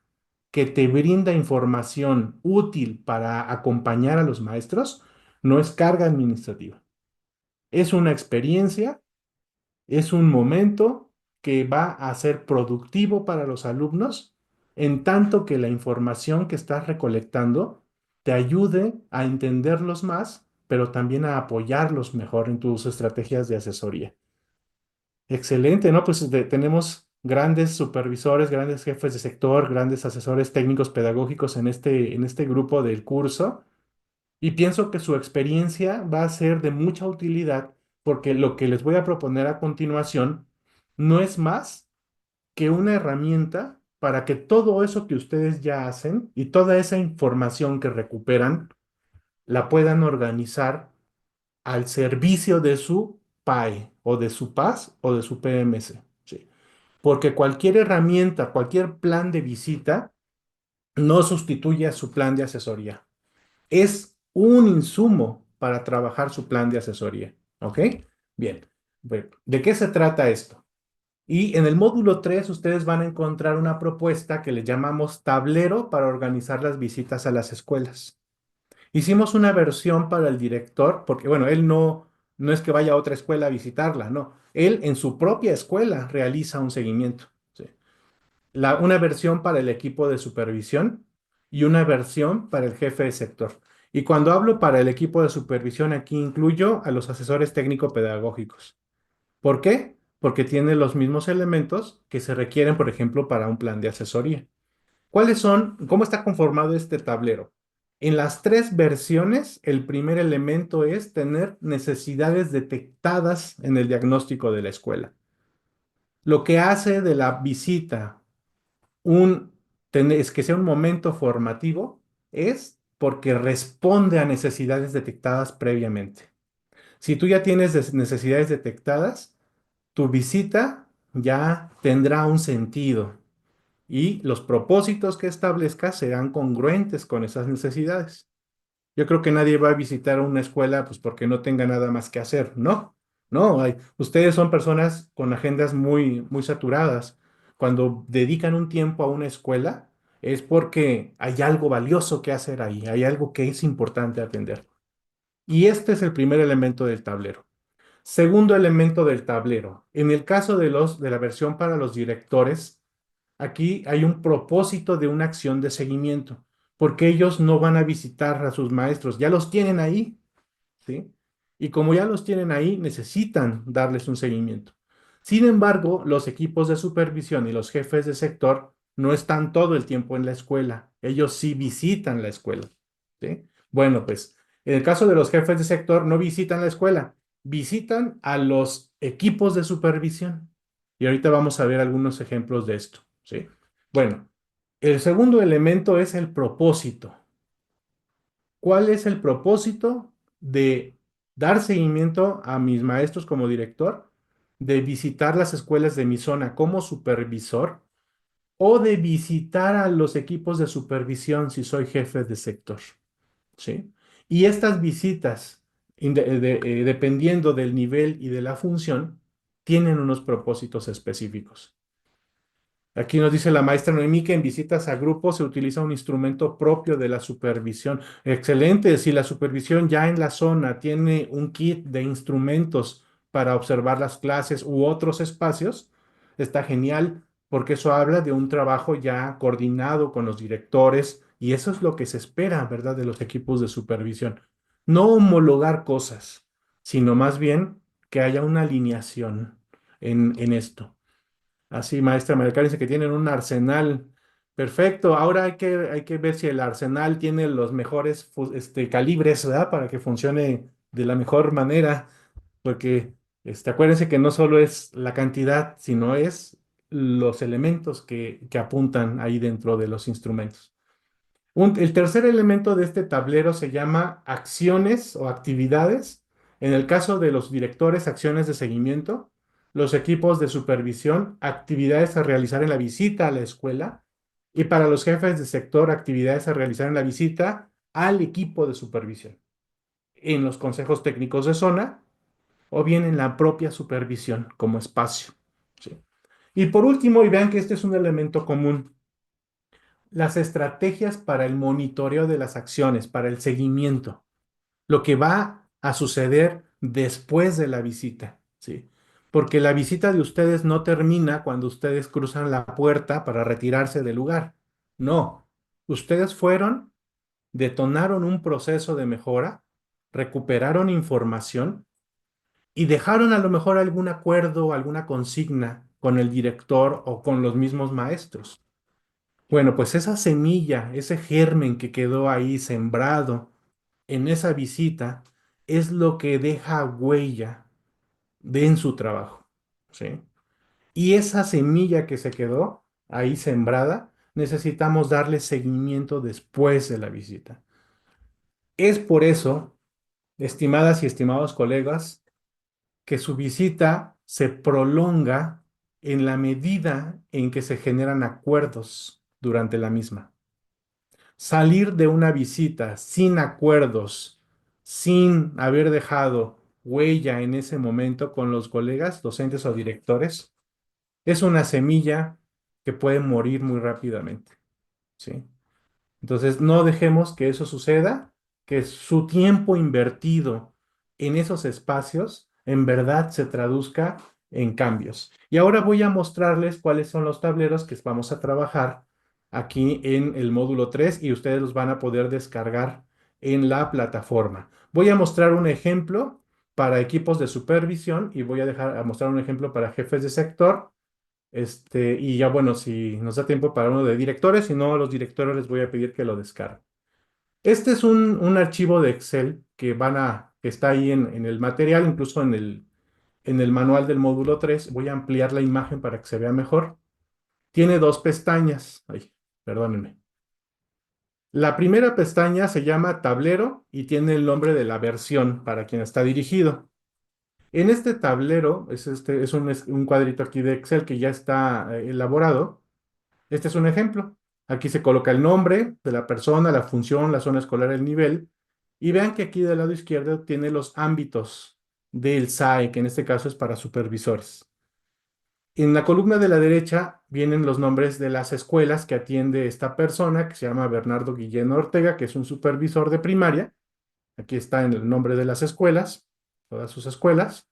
que te brinda información útil para acompañar a los maestros no es carga administrativa. Es una experiencia, es un momento que va a ser productivo para los alumnos, en tanto que la información que estás recolectando te ayude a entenderlos más, pero también a apoyarlos mejor en tus estrategias de asesoría. Excelente, ¿no? Pues tenemos grandes supervisores, grandes jefes de sector, grandes asesores técnicos pedagógicos en este grupo del curso. Y pienso que su experiencia va a ser de mucha utilidad porque lo que les voy a proponer a continuación no es más que una herramienta para que todo eso que ustedes ya hacen y toda esa información que recuperan la puedan organizar al servicio de su PAE o de su PAS o de su PMC. ¿Sí? Porque cualquier herramienta, cualquier plan de visita no sustituye a su plan de asesoría. Es un insumo para trabajar su plan de asesoría. ¿Ok? Bien. Bueno, ¿de qué se trata esto? Y en el módulo 3 ustedes van a encontrar una propuesta que le llamamos tablero para organizar las visitas a las escuelas. Hicimos una versión para el director, porque bueno, él no es que vaya a otra escuela a visitarla, no. Él en su propia escuela realiza un seguimiento. ¿Sí? Una versión para el equipo de supervisión y una versión para el jefe de sector. Y cuando hablo para el equipo de supervisión, aquí incluyo a los asesores técnico-pedagógicos. ¿Por qué? Porque tiene los mismos elementos que se requieren, por ejemplo, para un plan de asesoría. ¿Cuáles son? ¿Cómo está conformado este tablero? En las tres versiones, el primer elemento es tener necesidades detectadas en el diagnóstico de la escuela. Lo que hace de la visita un, es que sea un momento formativo es porque responde a necesidades detectadas previamente. Si tú ya tienes necesidades detectadas, tu visita ya tendrá un sentido y los propósitos que establezcas serán congruentes con esas necesidades. Yo creo que nadie va a visitar una escuela pues porque no tenga nada más que hacer, ¿no? No, ustedes son personas con agendas muy saturadas. Cuando dedican un tiempo a una escuela es porque hay algo valioso que hacer ahí, hay algo que es importante atender. Y este es el primer elemento del tablero. Segundo elemento del tablero. En el caso de la versión para los directores, aquí hay un propósito de una acción de seguimiento, porque ellos no van a visitar a sus maestros, ya los tienen ahí, ¿sí? Y como ya los tienen ahí, necesitan darles un seguimiento. Sin embargo, los equipos de supervisión y los jefes de sector no están todo el tiempo en la escuela, ellos sí visitan la escuela, ¿sí? Bueno, pues en el caso de los jefes de sector, no visitan la escuela, visitan a los equipos de supervisión. Y ahorita vamos a ver algunos ejemplos de esto, ¿sí? Bueno, el segundo elemento es el propósito. ¿Cuál es el propósito de dar seguimiento a mis maestros como director, de visitar las escuelas de mi zona como supervisor o de visitar a los equipos de supervisión si soy jefe de sector? ¿Sí? Y estas visitas, dependiendo del nivel y de la función, tienen unos propósitos específicos. Aquí nos dice la maestra Noemí que en visitas a grupos se utiliza un instrumento propio de la supervisión. Excelente, si la supervisión ya en la zona tiene un kit de instrumentos para observar las clases u otros espacios, está genial, porque eso habla de un trabajo ya coordinado con los directores y eso es lo que se espera, ¿verdad?, de los equipos de supervisión. No homologar cosas, sino más bien que haya una alineación en esto. Así, maestra María dice que tienen un arsenal Perfecto. Ahora hay que ver si el arsenal tiene los mejores calibres, ¿verdad? Para que funcione de la mejor manera. Porque acuérdense que no solo es la cantidad, sino es los elementos que apuntan ahí dentro de los instrumentos. El tercer elemento de este tablero se llama acciones o actividades. En el caso de los directores, acciones de seguimiento. Los equipos de supervisión, actividades a realizar en la visita a la escuela. Y para los jefes de sector, actividades a realizar en la visita al equipo de supervisión. En los consejos técnicos de zona o bien en la propia supervisión como espacio. ¿Sí? Y por último, y vean que este es un elemento común, las estrategias para el monitoreo de las acciones, para el seguimiento, lo que va a suceder después de la visita, ¿sí? Porque la visita de ustedes no termina cuando ustedes cruzan la puerta para retirarse del lugar. No, ustedes fueron, detonaron un proceso de mejora, recuperaron información y dejaron a lo mejor algún acuerdo, alguna consigna con el director o con los mismos maestros. Bueno, pues esa semilla, ese germen que quedó ahí sembrado en esa visita es lo que deja huella en su trabajo, ¿sí? Y esa semilla que se quedó ahí sembrada, necesitamos darle seguimiento después de la visita. Es por eso, estimadas y estimados colegas, que su visita se prolonga en la medida en que se generan acuerdos durante la misma. Salir de una visita sin acuerdos, sin haber dejado huella en ese momento con los colegas, docentes o directores, es una semilla que puede morir muy rápidamente, ¿sí? Entonces, no dejemos que eso suceda, que su tiempo invertido en esos espacios en verdad se traduzca en cambios. Y ahora voy a mostrarles cuáles son los tableros que vamos a trabajar aquí en el módulo 3 y ustedes los van a poder descargar en la plataforma. Voy a mostrar un ejemplo para equipos de supervisión y voy a dejar a mostrar un ejemplo para jefes de sector. Y ya bueno, si nos da tiempo para uno de directores, si no, a los directores les voy a pedir que lo descarguen. Este es un archivo de Excel que está ahí en el material, incluso en el manual del módulo 3. Voy a ampliar la imagen para que se vea mejor. Tiene dos pestañas. Ay, perdónenme. La primera pestaña se llama tablero y tiene el nombre de la versión para quien está dirigido. En este tablero, es un cuadrito aquí de Excel que ya está elaborado. Este es un ejemplo. Aquí se coloca el nombre de la persona, la función, la zona escolar, el nivel. Y vean que aquí del lado izquierdo tiene los ámbitos del SAE, que en este caso es para supervisores. En la columna de la derecha vienen los nombres de las escuelas que atiende esta persona, que se llama Bernardo Guillén Ortega, que es un supervisor de primaria. Aquí está en el nombre de las escuelas, todas sus escuelas.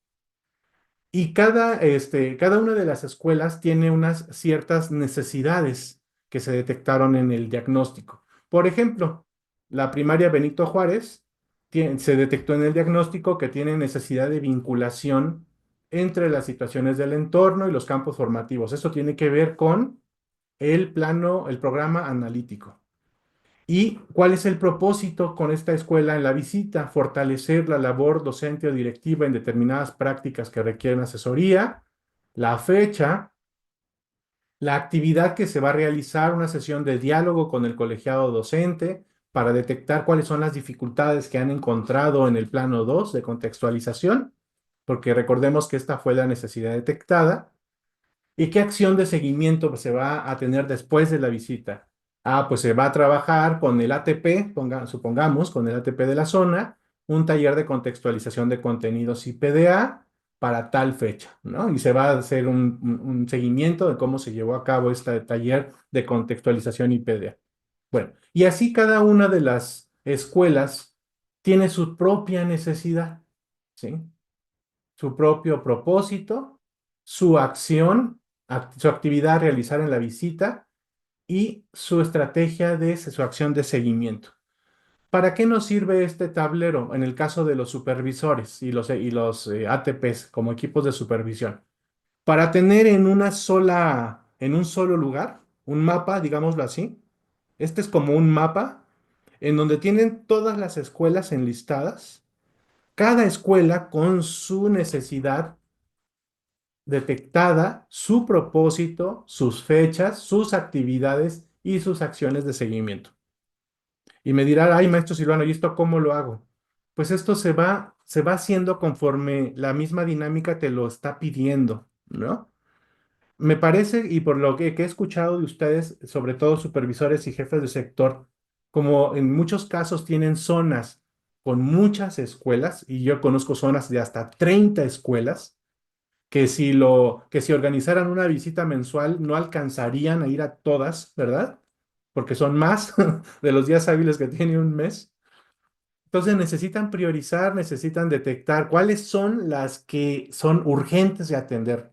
Y cada una de las escuelas tiene unas ciertas necesidades que se detectaron en el diagnóstico. Por ejemplo, la primaria Benito Juárez se detectó en el diagnóstico que tiene necesidad de vinculación entre las situaciones del entorno y los campos formativos. Esto tiene que ver con el programa analítico. ¿Y cuál es el propósito con esta escuela en la visita? Fortalecer la labor docente o directiva en determinadas prácticas que requieren asesoría, la fecha, la actividad que se va a realizar, una sesión de diálogo con el colegiado docente para detectar cuáles son las dificultades que han encontrado en el plano 2 de contextualización, porque recordemos que esta fue la necesidad detectada. ¿Y qué acción de seguimiento se va a tener después de la visita? Ah, pues se va a trabajar con el ATP, supongamos, con el ATP de la zona, un taller de contextualización de contenidos y PDA para tal fecha, ¿no? Y se va a hacer un seguimiento de cómo se llevó a cabo este taller de contextualización y PDA. Bueno, y así cada una de las escuelas tiene su propia necesidad, ¿sí? Su propio propósito, su acción, su actividad a realizar en la visita y su estrategia su acción de seguimiento. ¿Para qué nos sirve este tablero en el caso de los supervisores y los ATPs como equipos de supervisión? Para tener en un solo lugar un mapa, digámoslo así. Este es como un mapa en donde tienen todas las escuelas enlistadas, cada escuela con su necesidad detectada, su propósito, sus fechas, sus actividades y sus acciones de seguimiento. Y me dirá, ay, maestro Silvano, ¿y esto cómo lo hago? Pues esto se va haciendo conforme la misma dinámica te lo está pidiendo, ¿no? Me parece, y por lo que he escuchado de ustedes, sobre todo supervisores y jefes de sector, como en muchos casos tienen zonas con muchas escuelas, y yo conozco zonas de hasta 30 escuelas, que si organizaran una visita mensual no alcanzarían a ir a todas, ¿verdad? Porque son más de los días hábiles que tiene un mes. Entonces necesitan priorizar, necesitan detectar cuáles son las que son urgentes de atender,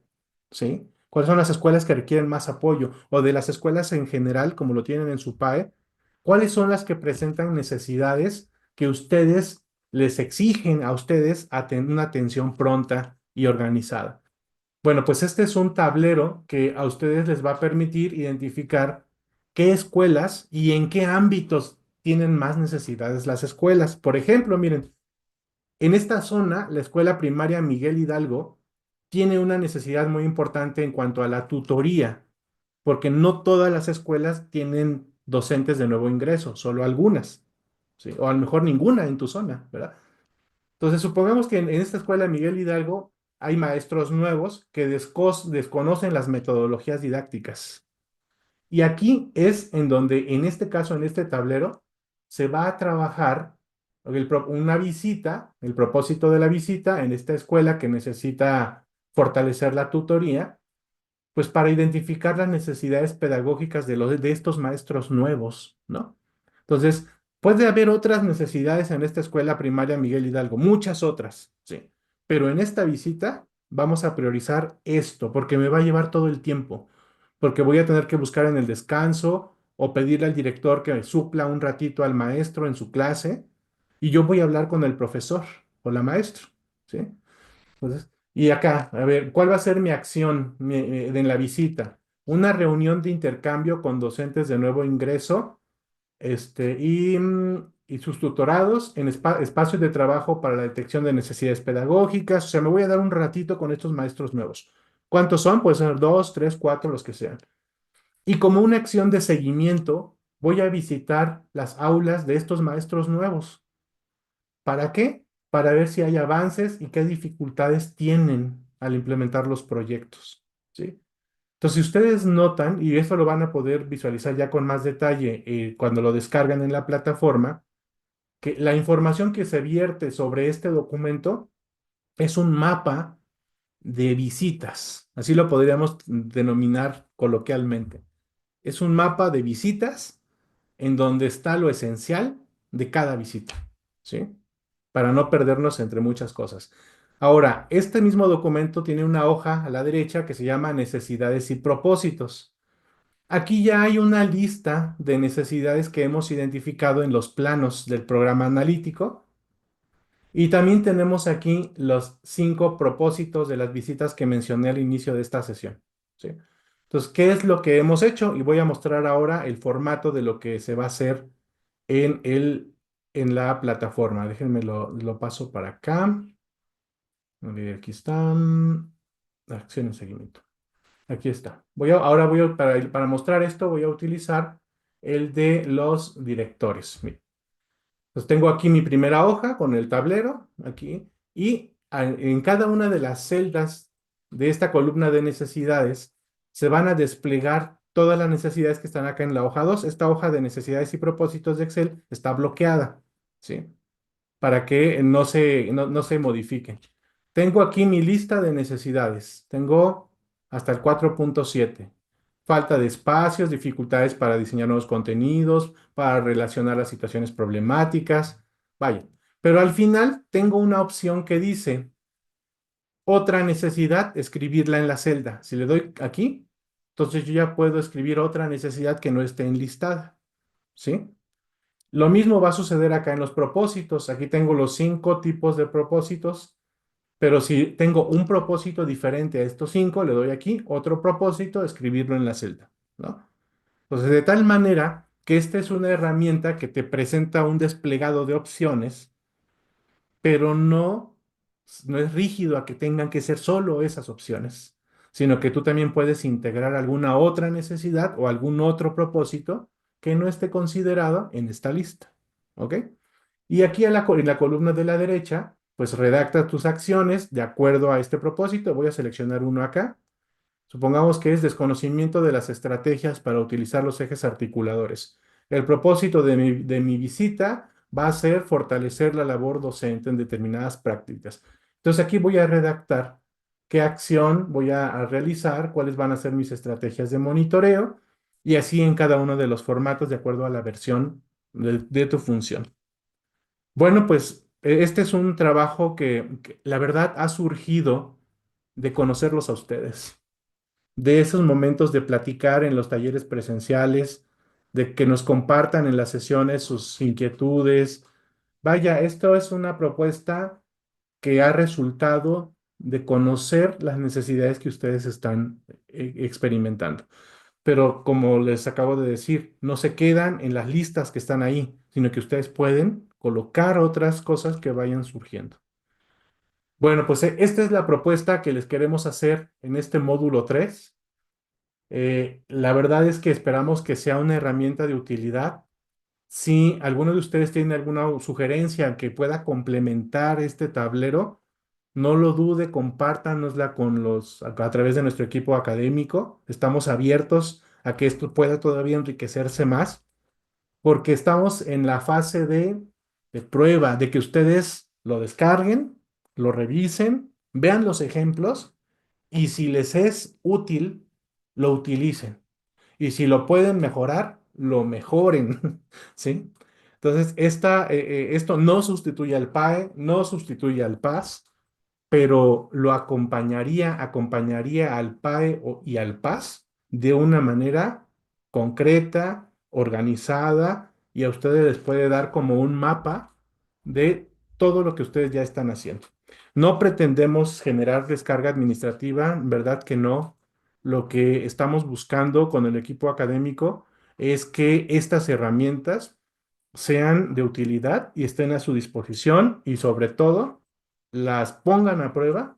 ¿sí? ¿Cuáles son las escuelas que requieren más apoyo? O de las escuelas en general, como lo tienen en su PAE, ¿cuáles son las que presentan necesidades que ustedes les exigen a ustedes una atención pronta y organizada? Bueno, pues este es un tablero que a ustedes les va a permitir identificar qué escuelas y en qué ámbitos tienen más necesidades las escuelas. Por ejemplo, miren, en esta zona, la escuela primaria Miguel Hidalgo tiene una necesidad muy importante en cuanto a la tutoría, porque no todas las escuelas tienen docentes de nuevo ingreso, solo algunas, ¿sí? O a lo mejor ninguna en tu zona, ¿verdad? Entonces, supongamos que en esta escuela Miguel Hidalgo hay maestros nuevos que desconocen las metodologías didácticas. Y aquí es en donde, en este caso, en este tablero, se va a trabajar una visita, el propósito de la visita en esta escuela que necesita fortalecer la tutoría, pues para identificar las necesidades pedagógicas de estos maestros nuevos, ¿no? Entonces, puede haber otras necesidades en esta escuela primaria Miguel Hidalgo, muchas otras, sí. Pero en esta visita vamos a priorizar esto, porque me va a llevar todo el tiempo, porque voy a tener que buscar en el descanso o pedirle al director que me supla un ratito al maestro en su clase, y yo voy a hablar con el profesor o la maestra, ¿sí? Entonces, y acá, a ver, ¿cuál va a ser mi acción en la visita? Una reunión de intercambio con docentes de nuevo ingreso, y sus tutorados en espacios de trabajo para la detección de necesidades pedagógicas. O sea, me voy a dar un ratito con estos maestros nuevos. ¿Cuántos son? Pueden ser dos, tres, cuatro, los que sean. Y como una acción de seguimiento, voy a visitar las aulas de estos maestros nuevos. ¿Para qué? Para ver si hay avances y qué dificultades tienen al implementar los proyectos, ¿sí? Entonces, si ustedes notan, y esto lo van a poder visualizar ya con más detalle cuando lo descargan en la plataforma, que la información que se vierte sobre este documento es un mapa de visitas, así lo podríamos denominar coloquialmente. Es un mapa de visitas en donde está lo esencial de cada visita, ¿sí? Para no perdernos entre muchas cosas. Ahora, este mismo documento tiene una hoja a la derecha que se llama necesidades y propósitos. Aquí ya hay una lista de necesidades que hemos identificado en los planos del programa analítico y también tenemos aquí los 5 propósitos de las visitas que mencioné al inicio de esta sesión, ¿sí? Entonces, ¿qué es lo que hemos hecho? Y voy a mostrar ahora el formato de lo que se va a hacer en en la plataforma. Déjenme lo paso para acá. Aquí están. Acción y seguimiento. Aquí está. Para mostrar esto, voy a utilizar el de los directores. Miren. Entonces tengo aquí mi primera hoja con el tablero, aquí, y en cada una de las celdas de esta columna de necesidades se van a desplegar todas las necesidades que están acá en la hoja 2. Esta hoja de necesidades y propósitos de Excel está bloqueada, ¿sí? Para que no se modifique. Tengo aquí mi lista de necesidades. Tengo hasta el 4.7. Falta de espacios, dificultades para diseñar nuevos contenidos, para relacionar las situaciones problemáticas. Vaya. Pero al final tengo una opción que dice otra necesidad, escribirla en la celda. Si le doy aquí, entonces yo ya puedo escribir otra necesidad que no esté enlistada. ¿Sí? Lo mismo va a suceder acá en los propósitos. Aquí tengo los 5 tipos de propósitos, pero si tengo un propósito diferente a estos 5, le doy aquí otro propósito, escribirlo en la celda, ¿no? Entonces, de tal manera que esta es una herramienta que te presenta un desplegado de opciones, pero no es rígido a que tengan que ser solo esas opciones, sino que tú también puedes integrar alguna otra necesidad o algún otro propósito que no esté considerado en esta lista. ¿Ok? Y aquí en la columna de la derecha, pues redacta tus acciones de acuerdo a este propósito. Voy a seleccionar uno acá. Supongamos que es desconocimiento de las estrategias para utilizar los ejes articuladores. El propósito de mi visita va a ser fortalecer la labor docente en determinadas prácticas. Entonces aquí voy a redactar qué acción voy a realizar, cuáles van a ser mis estrategias de monitoreo y así en cada uno de los formatos de acuerdo a la versión de tu función. Bueno, pues este es un trabajo que la verdad ha surgido de conocerlos a ustedes, de esos momentos de platicar en los talleres presenciales, de que nos compartan en las sesiones sus inquietudes. Vaya, esto es una propuesta que ha resultado de conocer las necesidades que ustedes están experimentando. Pero como les acabo de decir, no se quedan en las listas que están ahí, sino que ustedes pueden colocar otras cosas que vayan surgiendo. Bueno, pues esta es la propuesta que les queremos hacer en este módulo 3. La verdad es que esperamos que sea una herramienta de utilidad. Si alguno de ustedes tiene alguna sugerencia que pueda complementar este tablero, no lo dude, compártanosla a través de nuestro equipo académico. Estamos abiertos a que esto pueda todavía enriquecerse más, porque estamos en la fase de prueba, de que ustedes lo descarguen, lo revisen, vean los ejemplos y si les es útil, lo utilicen. Y si lo pueden mejorar, lo mejoren, ¿sí? Entonces, esto no sustituye al PAE, no sustituye al PAS, pero lo acompañaría al PAE y al PAS de una manera concreta, organizada, y a ustedes les puede dar como un mapa de todo lo que ustedes ya están haciendo. No pretendemos generar descarga administrativa, ¿verdad que no? Lo que estamos buscando con el equipo académico es que estas herramientas sean de utilidad y estén a su disposición y sobre todo las pongan a prueba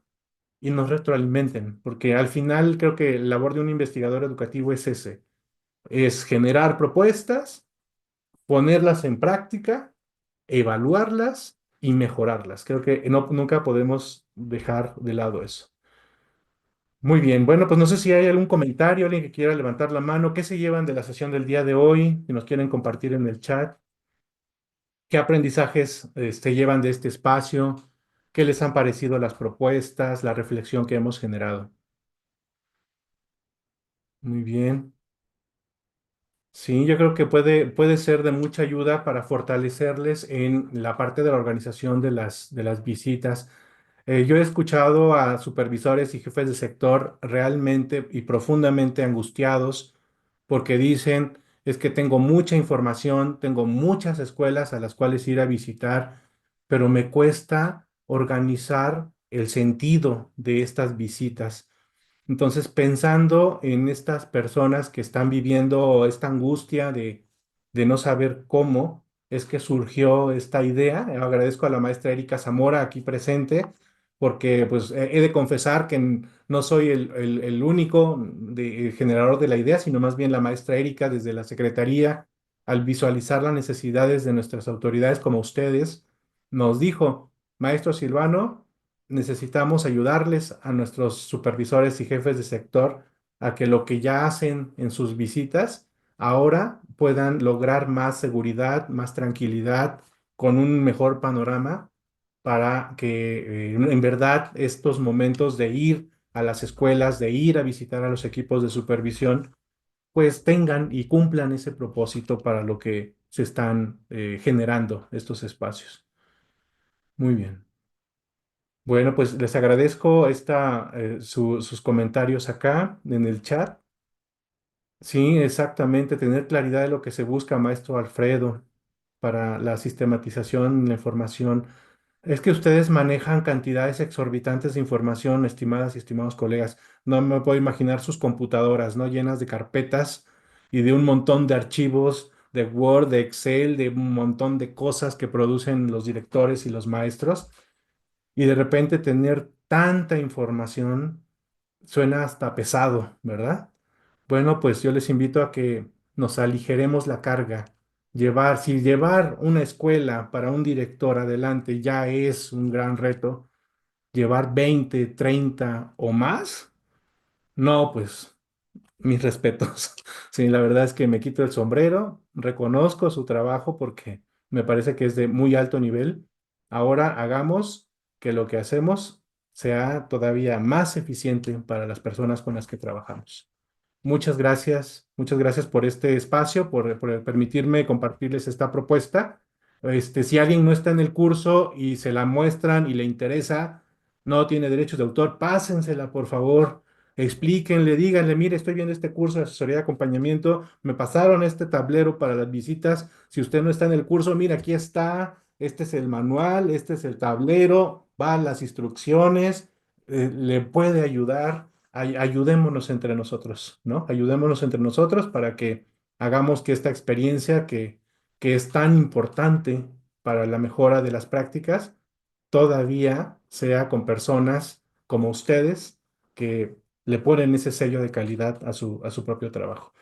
y nos retroalimenten, porque al final creo que la labor de un investigador educativo es ese, es generar propuestas, ponerlas en práctica, evaluarlas y mejorarlas. Creo que nunca podemos dejar de lado eso. Muy bien, bueno, pues no sé si hay algún comentario, alguien que quiera levantar la mano, ¿qué se llevan de la sesión del día de hoy? Que nos quieren compartir en el chat. ¿Qué aprendizajes llevan de este espacio? ¿Qué les han parecido las propuestas, la reflexión que hemos generado? Muy bien. Sí, yo creo que puede ser de mucha ayuda para fortalecerles en la parte de la organización de las visitas. Yo he escuchado a supervisores y jefes de sector realmente y profundamente angustiados porque dicen, es que tengo mucha información, tengo muchas escuelas a las cuales ir a visitar, pero me cuesta organizar el sentido de estas visitas. Entonces, pensando en estas personas que están viviendo esta angustia de no saber cómo, es que surgió esta idea. Agradezco a la maestra Erika Zamora aquí presente, porque pues he de confesar que no soy el único generador de la idea, sino más bien la maestra Erika desde la Secretaría, al visualizar las necesidades de nuestras autoridades como ustedes, nos dijo, maestro Silvano, necesitamos ayudarles a nuestros supervisores y jefes de sector a que lo que ya hacen en sus visitas ahora puedan lograr más seguridad, más tranquilidad, con un mejor panorama para que en verdad estos momentos de ir a las escuelas, de ir a visitar a los equipos de supervisión, pues tengan y cumplan ese propósito para lo que se están generando estos espacios. Muy bien. Bueno, pues les agradezco sus comentarios acá en el chat. Sí, exactamente, tener claridad de lo que se busca, maestro Alfredo, para la sistematización, la información. Es que ustedes manejan cantidades exorbitantes de información, estimadas y estimados colegas. No me puedo imaginar sus computadoras, ¿no? Llenas de carpetas y de un montón de archivos de Word, de Excel, de un montón de cosas que producen los directores y los maestros. Y de repente tener tanta información suena hasta pesado, ¿verdad? Bueno, pues yo les invito a que nos aligeremos la carga. Si llevar una escuela para un director adelante ya es un gran reto, llevar 20, 30 o más, no, pues mis respetos. Sí, la verdad es que me quito el sombrero, reconozco su trabajo porque me parece que es de muy alto nivel. Ahora hagamos que lo que hacemos sea todavía más eficiente para las personas con las que trabajamos. Muchas gracias por este espacio, por permitirme compartirles esta propuesta. Si alguien no está en el curso y se la muestran y le interesa, no tiene derechos de autor, pásensela, por favor. Explíquenle, díganle, mire, estoy viendo este curso de asesoría de acompañamiento, me pasaron este tablero para las visitas. Si usted no está en el curso, mira, aquí está, este es el manual, este es el tablero, van las instrucciones, le puede ayudar. Ayudémonos entre nosotros, ¿no? Ayudémonos entre nosotros para que hagamos que esta experiencia que es tan importante para la mejora de las prácticas todavía sea con personas como ustedes que le ponen ese sello de calidad a su propio trabajo.